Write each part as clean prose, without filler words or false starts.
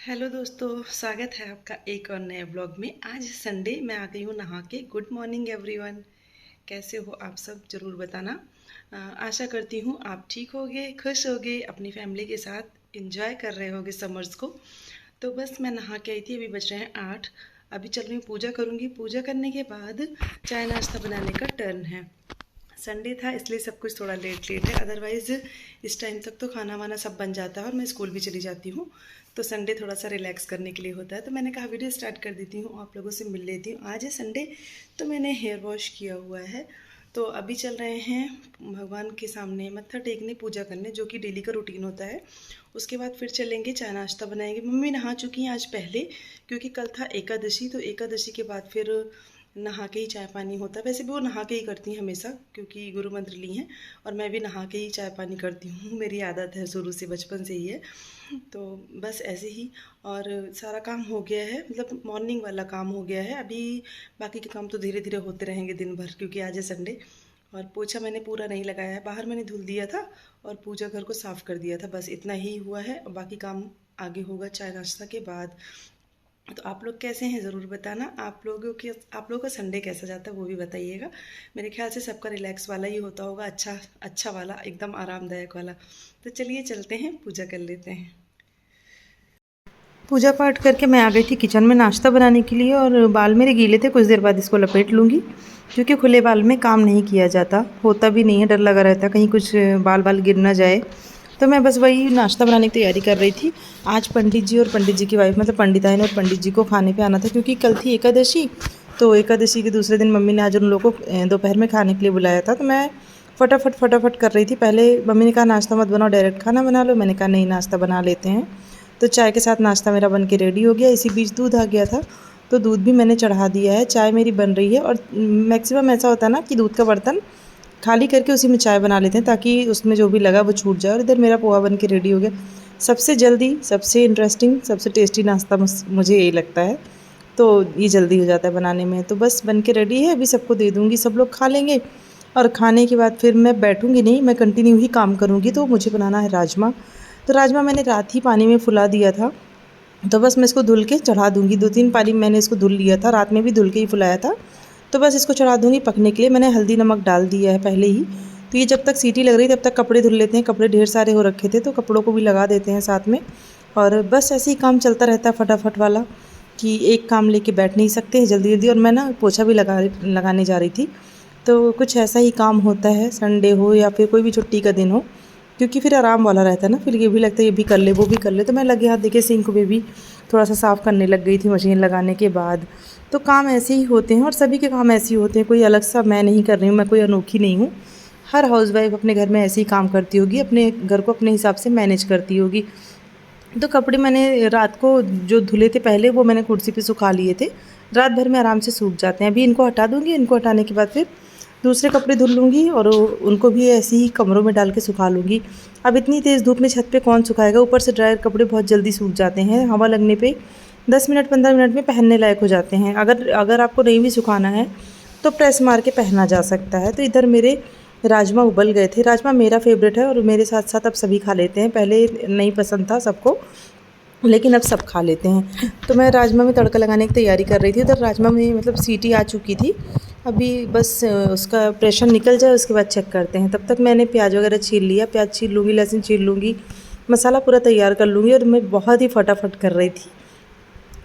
Hello दोस्तों, स्वागत है आपका एक और नए ब्लॉग में। आज संडे मैं आ गई हूँ नहा के। गुड मॉर्निंग एवरीवन, कैसे हो आप सब ज़रूर बताना। आशा करती हूँ आप ठीक होगे, खुश होगे, अपनी फैमिली के साथ एंजॉय कर रहे होगे समर्स को। तो बस मैं नहा के आई थी, अभी बज रहे हैं 8। अभी चल रही हूँ, पूजा करूँगी। पूजा करने के बाद चाय नाश्ता बनाने का टर्न है। संडे था इसलिए सब कुछ थोड़ा लेट लेट है, अदरवाइज़ इस टाइम तक तो खाना वाना सब बन जाता है और मैं स्कूल भी चली जाती हूँ। तो संडे थोड़ा सा रिलैक्स करने के लिए होता है, तो मैंने कहा वीडियो स्टार्ट कर देती हूँ, आप लोगों से मिल लेती हूँ। आज है संडे, तो मैंने हेयर वॉश किया हुआ है। तो अभी चल रहे हैं भगवान के सामने मत्था टेकने, पूजा करने, जो कि डेली का रूटीन होता है। उसके बाद फिर चलेंगे, चाय नाश्ता बनाएंगे। मम्मी नहा चुकी हैं आज पहले, क्योंकि कल था एकादशी, तो एकादशी के बाद फिर नहा के ही चाय पानी होता है। वैसे भी वो नहा के ही करती हैं हमेशा, क्योंकि गुरु मंत्र ली हैं, और मैं भी नहा के ही चाय पानी करती हूँ। मेरी आदत है शुरू से, बचपन से ही है। तो बस ऐसे ही, और सारा काम हो गया है, मतलब मॉर्निंग वाला काम हो गया है। अभी बाकी के काम तो धीरे धीरे होते रहेंगे दिन भर, क्योंकि आज है संडे। और पोछा मैंने पूरा नहीं लगाया है, बाहर मैंने धुल दिया था और पूजा घर को साफ़ कर दिया था, बस इतना ही हुआ है। और बाकी काम आगे होगा चाय नाश्ता के बाद। तो आप लोग कैसे हैं ज़रूर बताना। आप लोगों का संडे कैसा जाता है वो भी बताइएगा। मेरे ख्याल से सबका रिलैक्स वाला ही होता होगा, अच्छा अच्छा वाला, एकदम आरामदायक वाला। तो चलिए चलते हैं, पूजा कर लेते हैं। पूजा पाठ करके मैं आ गई थी किचन में नाश्ता बनाने के लिए, और बाल मेरे गीले थे, कुछ देर बाद इसको लपेट लूँगी, क्योंकि खुले बाल में काम नहीं किया जाता, होता भी नहीं है, डर लगा रहता है कहीं कुछ बाल बाल गिर ना जाए। तो मैं बस वही नाश्ता बनाने की तैयारी कर रही थी। आज पंडित जी और पंडित जी की वाइफ, मतलब पंडिताइन और पंडित जी को खाने पे आना था, क्योंकि कल थी एकादशी। तो एकादशी के दूसरे दिन मम्मी ने आज उन लोगों को दोपहर में खाने के लिए बुलाया था। तो मैं फटाफट कर रही थी। पहले मम्मी ने कहा नाश्ता मत बनाओ, डायरेक्ट खाना बना लो। मैंने कहा नहीं, नाश्ता बना लेते हैं। तो चाय के साथ नाश्ता मेरा बन के रेडी हो गया। इसी बीच दूध आ गया था, तो दूध भी मैंने चढ़ा दिया है। चाय मेरी बन रही है, और मैक्सिमम ऐसा होता है ना कि दूध का बर्तन खाली करके उसी में चाय बना लेते हैं, ताकि उसमें जो भी लगा वो छूट जाए। और इधर मेरा पोहा बन के रेडी हो गया। सबसे जल्दी, सबसे इंटरेस्टिंग, सबसे टेस्टी नाश्ता मुझे यही लगता है। तो ये जल्दी हो जाता है बनाने में। तो बस बन के रेडी है, अभी सबको दे दूँगी, सब लोग खा लेंगे। और खाने के बाद फिर मैं बैठूँगी नहीं, मैं कंटिन्यू ही काम करूँगी। तो मुझे बनाना है राजमा। तो राजमा मैंने रात ही पानी में फुला दिया था, तो बस मैं इसको धुल के चढ़ा दूँगी। 2-3 पानी मैंने इसको धुल लिया था, रात में भी धुल के ही फुलाया था। तो बस इसको चढ़ा दूँगी पकने के लिए। मैंने हल्दी नमक डाल दिया है पहले ही। तो ये जब तक सीटी लग रही, तब तक कपड़े धुल लेते हैं। कपड़े ढेर सारे हो रखे थे, तो कपड़ों को भी लगा देते हैं साथ में। और बस ऐसे ही काम चलता रहता है फटाफट वाला, कि एक काम लेके बैठ नहीं सकते हैं जल्दी जल्दी। और मैं ना पोछा भी लगाने जा रही थी। तो कुछ ऐसा ही काम होता है, संडे हो या फिर कोई भी छुट्टी का दिन हो, क्योंकि फिर आराम वाला रहता है ना। फिर ये भी लगता है ये भी कर ले, वो भी कर ले। तो मैं लगे हाथ देखिए सिंक में भी थोड़ा सा साफ़ करने लग गई थी मशीन लगाने के बाद। तो काम ऐसे ही होते हैं, और सभी के काम ऐसे ही होते हैं। कोई अलग सा मैं नहीं कर रही हूँ, मैं कोई अनोखी नहीं हूँ। हर हाउसवाइफ अपने घर में ऐसे ही काम करती होगी, अपने घर को अपने हिसाब से मैनेज करती होगी। तो कपड़े मैंने रात को जो धुले थे पहले, वो मैंने कुर्सी पे सुखा लिए थे। रात भर में आराम से सूख जाते हैं। अभी इनको हटा दूँगी, इनको हटाने के बाद फिर दूसरे कपड़े धुल लूँगी, और उनको भी ऐसे ही कमरों में डाल के सुखा लूँगी। अब इतनी तेज़ धूप में छत पे कौन सुखाएगा, ऊपर से ड्रायर कपड़े बहुत जल्दी सूख जाते हैं। हवा लगने पे 10 मिनट 15 मिनट में पहनने लायक हो जाते हैं। अगर अगर आपको नहीं भी सुखाना है तो प्रेस मार के पहना जा सकता है। तो इधर मेरे राजमा उबल गए थे। राजमा मेरा फेवरेट है, और मेरे साथ साथ अब सभी खा लेते हैं। पहले नहीं पसंद था सबको, लेकिन अब सब खा लेते हैं। तो मैं राजमा में तड़का लगाने की तैयारी कर रही थी। उधर राजमा में मतलब सीटी आ चुकी थी। अभी बस उसका प्रेशर निकल जाए, उसके बाद चेक करते हैं। तब तक मैंने प्याज वगैरह छील लिया, प्याज छील लूँगी, लहसुन छील लूँगी, मसाला पूरा तैयार कर लूँगी। और मैं बहुत ही फटाफट कर रही थी।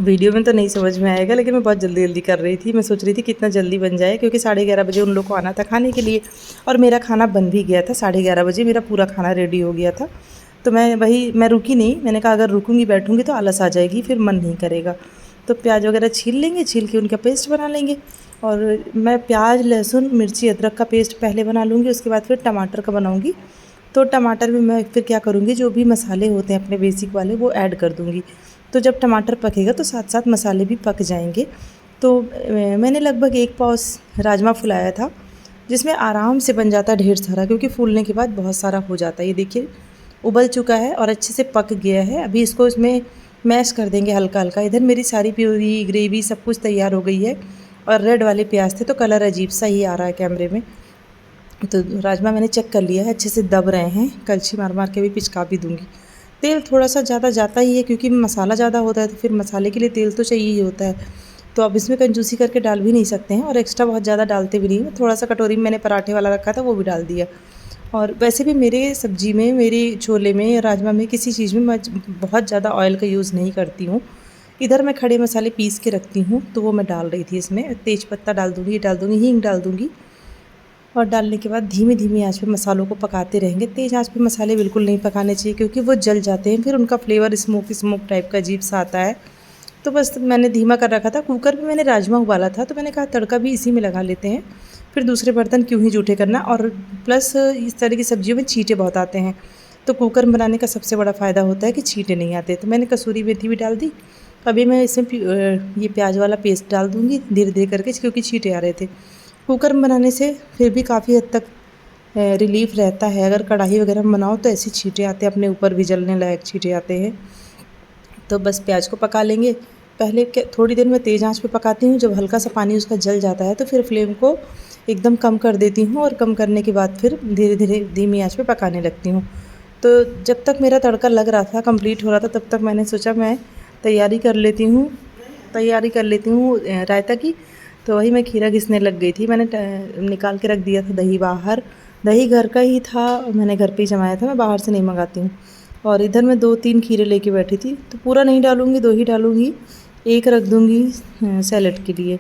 वीडियो में तो नहीं समझ में आएगा, लेकिन मैं बहुत जल्दी जल्दी कर रही थी। मैं सोच रही थी कितना जल्दी बन जाए, क्योंकि 11:30 बजे उन लोग को आना था खाने के लिए। और मेरा खाना बन भी गया था, 11:30 बजे मेरा पूरा खाना रेडी हो गया था। तो मैं रुकी नहीं। मैंने कहा अगर रुकूंगी बैठूंगी तो आलस आ जाएगी, फिर मन नहीं करेगा। तो प्याज वगैरह छील लेंगे, छील के उनका पेस्ट बना लेंगे। और मैं प्याज लहसुन मिर्ची अदरक का पेस्ट पहले बना लूँगी, उसके बाद फिर टमाटर का बनाऊँगी। तो टमाटर में मैं फिर क्या करूँगी, जो भी मसाले होते हैं अपने बेसिक वाले, वो ऐड कर दूँगी। तो जब टमाटर पकेगा तो साथ साथ मसाले भी पक जाएंगे। तो मैंने लगभग 1 पाव राजमा फुलाया था, जिसमें आराम से बन जाता है ढेर सारा, क्योंकि फूलने के बाद बहुत सारा हो जाता है। ये देखिए उबल चुका है और अच्छे से पक गया है। अभी इसको इसमें मैश कर देंगे हल्का हल्का। इधर मेरी सारी प्यूरी ग्रेवी सब कुछ तैयार हो गई है। और रेड वाले प्याज थे, तो कलर अजीब सा ही आ रहा है कैमरे में। तो राजमा मैंने चेक कर लिया है, अच्छे से दब रहे हैं। कलछी मार मार के भी पिचका भी दूँगी। तेल थोड़ा सा ज़्यादा जाता ही है क्योंकि मसाला ज़्यादा होता है, तो फिर मसाले के लिए तेल तो चाहिए ही होता है। तो आप इसमें कंजूसी करके डाल भी नहीं सकते हैं और एक्स्ट्रा बहुत ज़्यादा डालते भी नहीं। थोड़ा सा कटोरी में मैंने पराठे वाला रखा था वो भी डाल दिया। और वैसे भी मेरे सब्ज़ी में, मेरे छोले में या राजमा में किसी चीज़ में मैं बहुत ज़्यादा ऑयल का यूज़ नहीं करती हूँ। इधर मैं खड़े मसाले पीस के रखती हूँ तो वो मैं डाल रही थी इसमें। तेज पत्ता डाल दूँगी, हींग डाल दूँगी और डालने के बाद धीमी धीमी आंच पे मसालों को पकाते रहेंगे। तेज़ आंच पे मसाले बिल्कुल नहीं पकाने चाहिए क्योंकि वो जल जाते हैं, फिर उनका फ्लेवर स्मोक स्मोक टाइप का अजीब सा आता है। तो बस मैंने धीमा कर रखा था। कुकर में मैंने राजमा उबाला था तो मैंने कहा तड़का भी इसी में लगा लेते हैं, फिर दूसरे बर्तन क्यों ही जूठे करना। और प्लस इस तरह की सब्जियों में छींटे बहुत आते हैं, तो कुकर में बनाने का सबसे बड़ा फ़ायदा होता है कि छींटे नहीं आते। तो मैंने कसूरी मेथी भी डाल दी। अभी मैं इसमें ये प्याज वाला पेस्ट डाल दूँगी धीरे धीरे करके क्योंकि छींटे आ रहे थे। कुकर में बनाने से फिर भी काफ़ी हद तक रिलीफ़ रहता है। अगर कढ़ाई वगैरह में बनाओ तो ऐसे छींटे आते हैं, अपने ऊपर भी जलने लायक छींटे आते हैं। तो बस प्याज को पका लेंगे। पहले थोड़ी देर मैं तेज़ आंच पे पकाती हूँ, जब हल्का सा पानी उसका जल जाता है तो फिर फ्लेम को एकदम कम कर देती हूँ और कम करने के बाद फिर धीरे धीरे धीमी आंच पे पकाने लगती हूँ। तो जब तक मेरा तड़का लग रहा था, कंप्लीट हो रहा था, तब तक मैंने सोचा मैं तैयारी कर लेती हूँ रायता की। तो वही मैं खीरा घिसने लग गई थी। मैंने निकाल के रख दिया था दही बाहर। दही घर का ही था, मैंने घर पे ही जमाया था, मैं बाहर से नहीं मंगाती हूँ। और इधर मैं 2-3 खीरे लेके बैठी थी, तो पूरा नहीं डालूँगी, 2 ही डालूँगी, 1 रख दूँगी सैलेड के लिए।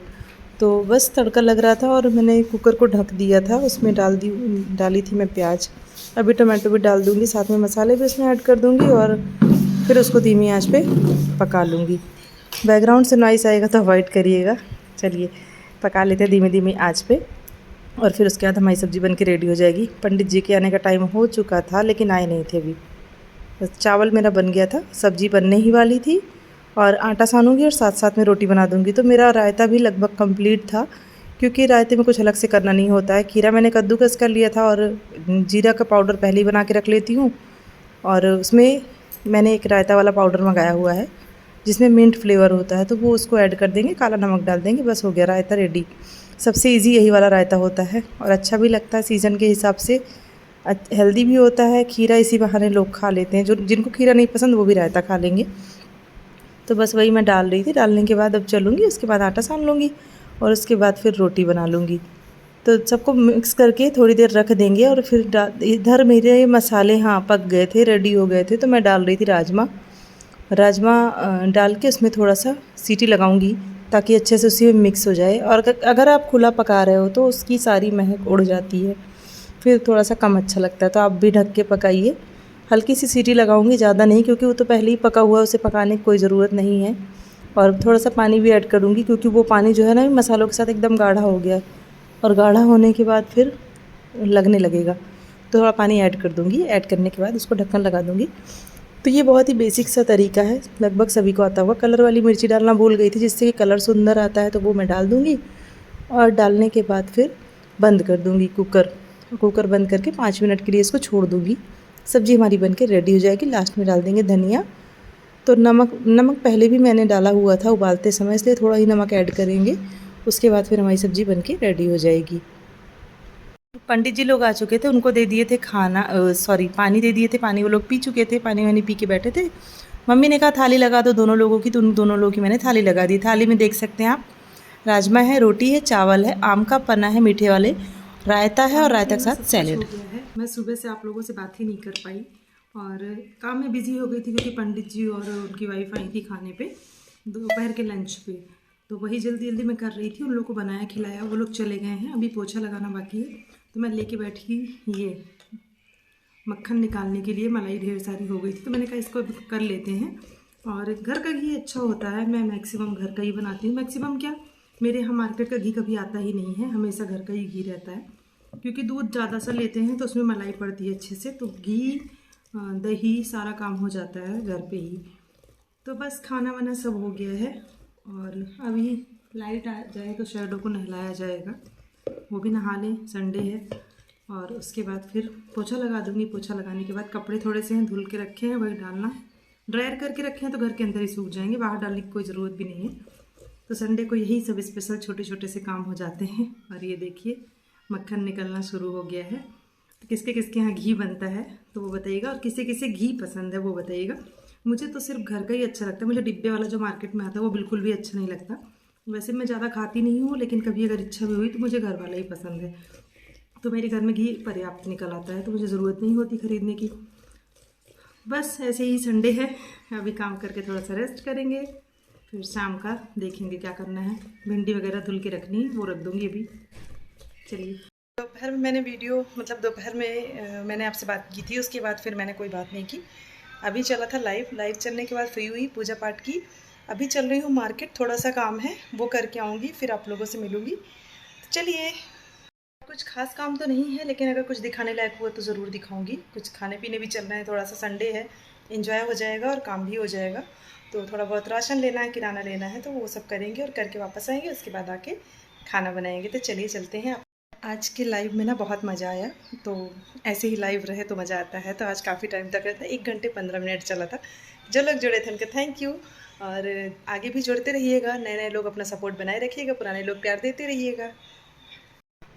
तो बस तड़का लग रहा था और मैंने कुकर को ढक दिया था, उसमें डाली थी मैं प्याज। अभी टमाटो भी डाल दूँगी, साथ में मसाले भी उसमें ऐड कर दूँगी और फिर उसको धीमी आंच पे पका लूँगी। बैकग्राउंड से नॉइस आएगा तो अवॉइड करिएगा। चलिए पका लेते हैं धीमी धीमी आंच पे और फिर उसके बाद हमारी सब्ज़ी बन के रेडी हो जाएगी। पंडित जी के आने का टाइम हो चुका था लेकिन आए नहीं थे अभी। बस चावल मेरा बन गया था, सब्ज़ी बनने ही वाली थी और आटा सानूंगी और साथ साथ में रोटी बना दूंगी। तो मेरा रायता भी लगभग कंप्लीट था क्योंकि रायते में कुछ अलग से करना नहीं होता है। खीरा मैंने कद्दूकस कर लिया था और जीरा का पाउडर पहले ही बना के रख लेती हूँ। और उसमें मैंने एक रायता वाला पाउडर मंगाया हुआ है जिसमें मिंट फ्लेवर होता है, तो वो उसको ऐड कर देंगे, काला नमक डाल देंगे, बस हो गया रायता रेडी। सबसे ईजी यही वाला रायता होता है और अच्छा भी लगता है सीज़न के हिसाब से, हेल्दी भी होता है। खीरा इसी बहाने लोग खा लेते हैं, जो जिनको खीरा नहीं पसंद वो भी रायता खा लेंगे। तो बस वही मैं डाल रही थी। डालने के बाद अब चलूँगी, उसके बाद आटा सान लूँगी और उसके बाद फिर रोटी बना लूँगी। तो सबको मिक्स करके थोड़ी देर रख देंगे और फिर इधर मेरे मसाले पक गए थे, रेडी हो गए थे, तो मैं डाल रही थी राजमा डाल के उसमें थोड़ा सा सीटी लगाऊंगी ताकि अच्छे से उसी में मिक्स हो जाए। और अगर आप खुला पका रहे हो तो उसकी सारी महक उड़ जाती है, फिर थोड़ा सा कम अच्छा लगता है। तो आप भी ढक के पकाइए। हल्की सी सीटी लगाऊंगी, ज़्यादा नहीं, क्योंकि वो तो पहले ही पका हुआ है, उसे पकाने की कोई ज़रूरत नहीं है। और थोड़ा सा पानी भी ऐड करूँगी क्योंकि वो पानी जो है ना मसालों के साथ एकदम गाढ़ा हो गया है और गाढ़ा होने के बाद फिर लगने लगेगा, तो थोड़ा पानी ऐड कर दूँगी। ऐड करने के बाद उसको ढक्कन लगा दूँगी। तो ये बहुत ही बेसिक सा तरीका है, लगभग सभी को आता होगा। कलर वाली मिर्ची डालना भूल गई थी, जिससे कि कलर सुंदर आता है, तो वो मैं डाल दूँगी। और डालने के बाद फिर बंद कर दूँगी कुकर बंद करके 5 मिनट के लिए इसको छोड़ दूँगी। सब्ज़ी हमारी बन के रेडी हो जाएगी। लास्ट में डाल देंगे धनिया। तो नमक पहले भी मैंने डाला हुआ था उबालते समय, इसलिए थोड़ा ही नमक ऐड करेंगे। उसके बाद फिर हमारी सब्ज़ी बन के रेडी हो जाएगी। पंडित जी लोग आ चुके थे, उनको दे दिए थे पानी दे दिए थे। पानी वो लोग पी चुके थे, पानी वानी पी के बैठे थे। मम्मी ने कहा थाली लगा दो दोनों लोगों की, तो उन दोनों लोगों की मैंने थाली लगा दी। थाली में देख सकते हैं आप, राजमा है, रोटी है, चावल है, आम का पन्ना है मीठे वाले, रायता है और रायता के साथ सैलेड। मैं सुबह से आप लोगों से बात ही नहीं कर पाई और काम में बिजी हो गई थी क्योंकि पंडित जी और उनकी वाइफ आई थी खाने पे, दोपहर के लंच पे। तो वही जल्दी जल्दी मैं कर रही थी, उन लोगों को बनाया खिलाया, वो लोग चले गए हैं। अभी पोछा लगाना बाकी है, तो मैं लेके बैठी ये मक्खन निकालने के लिए। मलाई ढेर सारी हो गई थी तो मैंने कहा इसको कर लेते हैं। और घर का घी अच्छा होता है, मैं मैक्सिमम घर का ही बनाती हूँ। मैक्सिमम क्या, मेरे यहाँ मार्केट का घी कभी आता ही नहीं है, हमेशा घर का ही घी रहता है। क्योंकि दूध ज़्यादा सा लेते हैं तो उसमें मलाई पड़ती है अच्छे से, तो घी दही सारा काम हो जाता है घर पे ही। तो बस खाना वाना सब हो गया है और अभी लाइट आ जाए तो शैडो को नहलाया जाएगा, वो भी नहा लें, संडे है। और उसके बाद फिर पोछा लगा दूंगी। पोछा लगाने के बाद कपड़े थोड़े से हैं धुल के रखे हैं, वही डालना। ड्रायर करके रखे हैं तो घर के अंदर ही सूख जाएंगे, बाहर डालने की कोई ज़रूरत भी नहीं है। तो संडे को यही सब स्पेशल छोटे छोटे से काम हो जाते हैं। और ये देखिए मक्खन निकलना शुरू हो गया है। किसके किसके यहाँ घी बनता है तो वो बताइएगा, और किसे किसे घी पसंद है वो बताइएगा। मुझे तो सिर्फ घर का ही अच्छा लगता है, मुझे डिब्बे वाला जो मार्केट में आता है वो बिल्कुल भी अच्छा नहीं लगता। वैसे मैं ज़्यादा खाती नहीं हूँ, लेकिन कभी अगर इच्छा भी हुई तो मुझे घर वाला ही पसंद है। तो मेरे घर में घी पर्याप्त निकल आता है, तो मुझे ज़रूरत नहीं होती ख़रीदने की। बस ऐसे ही संडे है, अभी काम करके थोड़ा सा रेस्ट करेंगे, फिर शाम का देखेंगे क्या करना है। भिंडी वगैरह धुल के रखनी है, वो रख दूँगी अभी। चलिए, दोपहर में मैंने दोपहर में मैंने आपसे बात की थी, उसके बाद फिर मैंने कोई बात नहीं की। अभी चला था लाइव चलने के बाद फ्री हुई, पूजा पाठ की। अभी चल रही हूँ मार्केट, थोड़ा सा काम है वो करके आऊँगी, फिर आप लोगों से मिलूँगी। तो चलिए, कुछ खास काम तो नहीं है, लेकिन अगर कुछ दिखाने लायक हुआ तो ज़रूर दिखाऊंगी। कुछ खाने पीने भी चलना है, थोड़ा सा संडे है, एंजॉय हो जाएगा और काम भी हो जाएगा। तो थोड़ा बहुत राशन लेना है, किराना लेना है, तो वो सब करेंगे और करके वापस आएंगे, उसके बाद आके खाना बनाएंगे। तो चलिए चलते हैं। आज के लाइव में ना बहुत मज़ा आया, तो ऐसे ही लाइव रहे तो मज़ा आता है। तो आज काफ़ी टाइम तक रहता है, 1 घंटे 15 मिनट चला था। जो लोग जुड़े थे उनका थैंक यू, और आगे भी जुड़ते रहिएगा। नए नए लोग अपना सपोर्ट बनाए रखिएगा, पुराने लोग प्यार देते रहिएगा।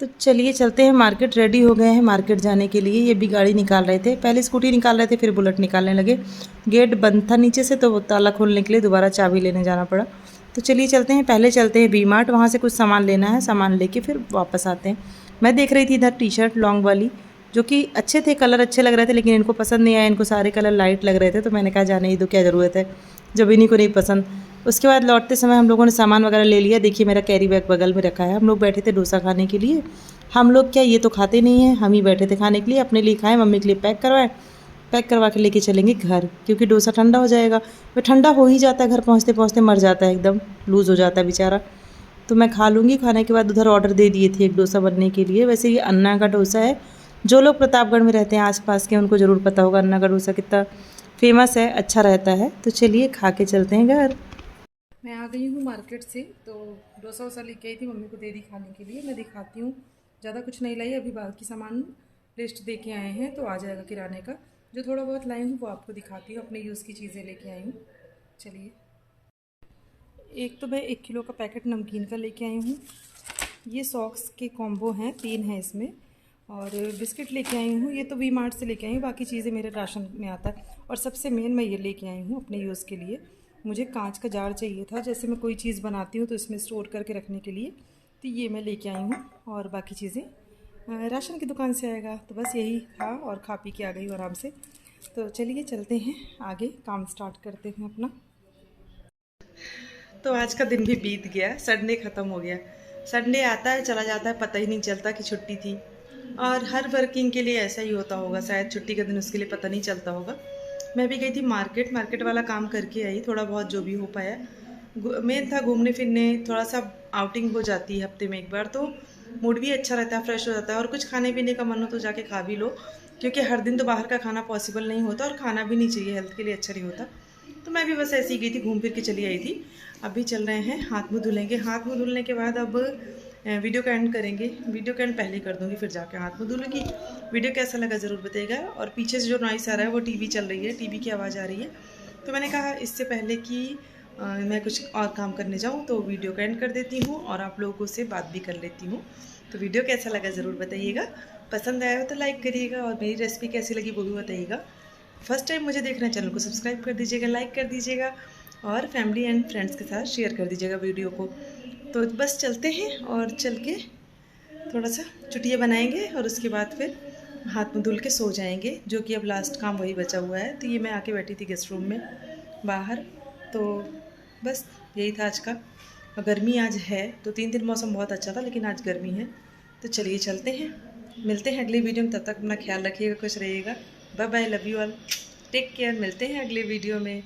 तो चलिए चलते हैं मार्केट। रेडी हो गए हैं मार्केट जाने के लिए। ये भी गाड़ी निकाल रहे थे, पहले स्कूटी निकाल रहे थे, फिर बुलेट निकालने लगे। गेट बंद था नीचे से, तो वो ताला खोलने के लिए दोबारा चाबी लेने जाना पड़ा। तो चलिए चलते हैं, पहले चलते हैं वी मार्ट, वहाँ से कुछ सामान लेना है, सामान लेके फिर वापस आते हैं। मैं देख रही थी इधर टी शर्ट लॉन्ग वाली, जो कि अच्छे थे, कलर अच्छे लग रहे थे, लेकिन इनको पसंद नहीं आया। इनको सारे कलर लाइट लग रहे थे, तो मैंने कहा जाने ही दो, क्या ज़रूरत है जब इन्हीं को नहीं पसंद। उसके बाद लौटते समय हम लोगों ने सामान वगैरह ले लिया। देखिए मेरा कैरी बैग बगल में रखा है। हम लोग बैठे थे डोसा खाने के लिए। हम लोग क्या, ये तो खाते नहीं हैं, हम ही बैठे थे खाने के लिए। अपने लिए खाएं, मम्मी के लिए पैक करवाएं, पैक करवा के लेके चलेंगे घर, क्योंकि डोसा ठंडा हो जाएगा। वह ठंडा हो ही जाता है, घर पहुँचते पहुँचते मर जाता है, एकदम लूज़ हो जाता है बेचारा। तो मैं खा लूँगी। खाने के बाद उधर ऑर्डर दे दिए थे एक डोसा बनने के लिए। वैसे ये अन्ना का डोसा है। जो लोग प्रतापगढ़ में रहते हैं आसपास के, उनको ज़रूर पता होगा अन्ना का डोसा कितना फेमस है, अच्छा रहता है। तो चलिए खा के चलते हैं घर। मैं आ गई हूँ मार्केट से, तो डोसा वोसा लेके आई थी, मम्मी को दे दी खाने के लिए। मैं दिखाती हूँ, ज़्यादा कुछ नहीं लाई, अभी बाकी सामान लिस्ट दे के आए हैं, तो आ जाएगा किराने का। जो थोड़ा बहुत लाई हूँ वो आपको दिखाती हूँ, अपने यूज़ की चीज़ें लेके आई हूँ। चलिए, एक तो मैं 1 किलो का पैकेट नमकीन का लेके आई हूँ। ये सॉक्स के कॉम्बो हैं, 3 हैं इसमें। और बिस्किट लेके आई हूँ, ये तो वी मार्ट से लेके आई हूँ, बाकी चीज़ें मेरे राशन में आता है। और सबसे मेन मैं ये लेके आई हूँ अपने यूज़ के लिए। मुझे कांच का जार चाहिए था, जैसे मैं कोई चीज़ बनाती हूँ तो इसमें स्टोर करके रखने के लिए, तो ये मैं लेके आई हूँ। और बाकी चीज़ें राशन की दुकान से आएगा। तो बस यही था, और खा पी के आ गई हूँ आराम से। तो चलिए चलते हैं आगे, काम स्टार्ट करते हैं अपना। तो आज का दिन भी बीत गया, संडे ख़त्म हो गया। संडे आता है चला जाता है, पता ही नहीं चलता कि छुट्टी थी। और हर वर्किंग के लिए ऐसा ही होता होगा, शायद छुट्टी का दिन उसके लिए पता नहीं चलता होगा। मैं भी गई थी मार्केट वाला काम करके आई, थोड़ा बहुत जो भी हो पाया। मेन था घूमने फिरने, थोड़ा सा आउटिंग हो जाती है हफ्ते में एक बार, तो मूड भी अच्छा रहता है, फ्रेश हो जाता है। और कुछ खाने पीने का मन हो तो जाके खा भी लो, क्योंकि हर दिन तो बाहर का खाना पॉसिबल नहीं होता, और खाना भी नहीं चाहिए, हेल्थ के लिए अच्छा नहीं होता। तो मैं भी बस ऐसे ही गई थी, घूम फिर के चली आई थी। अभी चल रहे हैं, हाथ मुँह धुलेंगे। हाथ मुँह धुलने के बाद अब वीडियो का एंड करेंगे। वीडियो का एंड पहले कर दूँगी, फिर जाके हाथ मुँह धुलूँगी। वीडियो कैसा लगा ज़रूर बताइएगा। और पीछे से जो नॉइस आ रहा है वो टीवी चल रही है, टीवी की आवाज़ आ रही है। तो मैंने कहा इससे पहले कि मैं कुछ और काम करने जाऊँ, तो वीडियो का एंड कर देती हूँ और आप लोगों से बात भी कर लेती हूँ। तो वीडियो कैसा लगा ज़रूर बताइएगा। पसंद आया हो तो लाइक करिएगा, और मेरी रेसिपी कैसी लगी वो भी बताइएगा। फर्स्ट टाइम मुझे देखना, चैनल को सब्सक्राइब कर दीजिएगा, लाइक कर दीजिएगा, और फैमिली एंड फ्रेंड्स के साथ शेयर कर दीजिएगा वीडियो को। तो बस चलते हैं, और चल के थोड़ा सा चुटिया बनाएंगे, और उसके बाद फिर हाथ मुँह धुल के सो जाएंगे, जो कि अब लास्ट काम वही बचा हुआ है। तो ये मैं आके बैठी थी गेस्ट रूम में बाहर। तो बस यही था आज का। और गर्मी आज है, 2-3 दिन मौसम बहुत अच्छा था, लेकिन आज गर्मी है। तो चलिए चलते हैं, मिलते हैं अगले वीडियो में। तब तक अपना ख्याल रखिएगा, खुश रहिएगा। Bye bye, love you all, take care. मिलते हैं अगले वीडियो में।